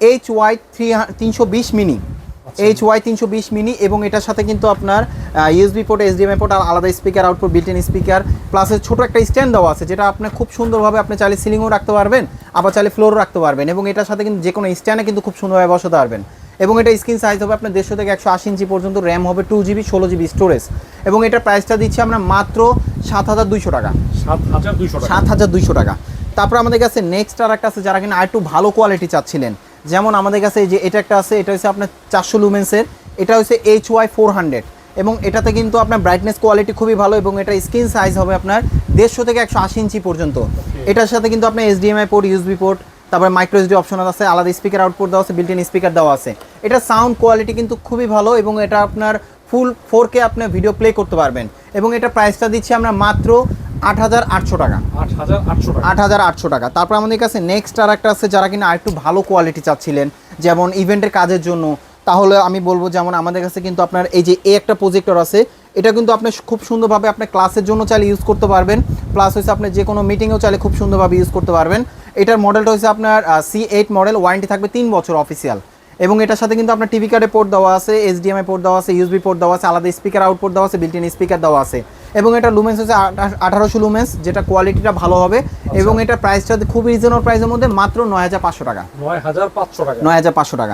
HY 320 mini, HY 320 mini, এবং এটার সাথে কিন্তু আপনার ইউএসবি পোর্ট, HDMI পোর্ট, আর আলাদা speaker output, built-in speaker, plus ছোট একটা স্ট্যান্ড দেওয়া আছে, যেটা আপনি খুব সুন্দরভাবে আপনি চাইলে সিলিংও রাখতে পারবেন, আবার চাইলে ফ্লোরও রাখতে পারবেন, এবং এটার সাথে কিন্তু যে কোনো স্ট্যান্ডে কিন্তু খুব সুন্দরভাবে বসাতে পারবেন। এবং এটা স্ক্রিন সাইজ হবে আপনার 150 থেকে 180 ইঞ্চি পর্যন্ত, র্যাম হবে 2GB, 16GB স্টোরেজ, এবং এটার প্রাইসটা দিচ্ছি আমরা মাত্র 7200 টাকা। 7200 টাকা। তারপর আমাদের কাছে নেক্সট আর একটা আছে, যারা কিনা আর একটু ভালো কোয়ালিটি চাচ্ছিলেন, যেমন আমাদের কাছে এই যে এটা একটা আছে, এটা হচ্ছে আপনার 400 লুমেন্সের, এটা হচ্ছে HY 400, এবং এটাতে কিন্তু আপনার ব্রাইটনেস কোয়ালিটি খুবই ভালো, এবং এটা স্ক্রিন সাইজ হবে আপনার 150 থেকে 180 ইঞ্চি পর্যন্ত। এটার সাথে কিন্তু আপনার HDMI পোর্ট, ইউএসবি পোর্ট, তারপরে মাইক্রো এসডি অপশন আছে, আলাদা স্পিকার আউটপুট দেওয়া আছে, বিল্ট-ইন স্পিকার দেওয়া আছে। এটা সাউন্ড কোয়ালিটি কিন্তু খুবই ভালো, এবং এটা আপনার ফুল 4K আপনি ভিডিও প্লে করতে পারবেন, এবং এটা প্রাইসটা দিচ্ছি আমরা মাত্র 8800 টাকা। 8800 টাকা। তারপর আমাদের কাছে নেক্সট আর একটা আছে, যারা কিনা আরেকটু ভালো কোয়ালিটি চাচ্ছিলেন, যেমন ইভেন্টের কাজের জন্য, তাহলে আমি বলবো যেমন আমাদের কাছে কিন্তু আপনার এই যে একটা প্রজেক্টর আছে, এটা কিন্তু আপনি খুব সুন্দরভাবে আপনার ক্লাসের জন্য চাইলে ইউজ করতে পারবেন, প্লাস হচ্ছে আপনি যে কোনো মিটিংয়েও চাইলে খুব সুন্দরভাবে ইউজ করতে পারবেন। এটার মডেলটা হচ্ছে আপনার C8 মডেল, ওয়ারেন্টি থাকবে 3 বছর অফিসিয়াল, এবং এটার সাথে কিন্তু আপনার টিভি কার্ডে পোর্ট দেওয়া আছে, HDMI পোর্ট দেওয়া আছে, ইউএসবি পোর্ট দেওয়া আছে, আলাদা স্পিকার আউটপুট দেওয়া আছে, বিল্ট-ইন স্পিকার দেওয়া আছে, এবং এটা লুমেন্স হচ্ছে 1800 লুমেন্স, যেটা কোয়ালিটিটা ভালো হবে, এবং এটা প্রাইসটা খুব রিজনেবল প্রাইসের মধ্যে মাত্র 9500 টাকা। 9500 টাকা। 9500 টাকা।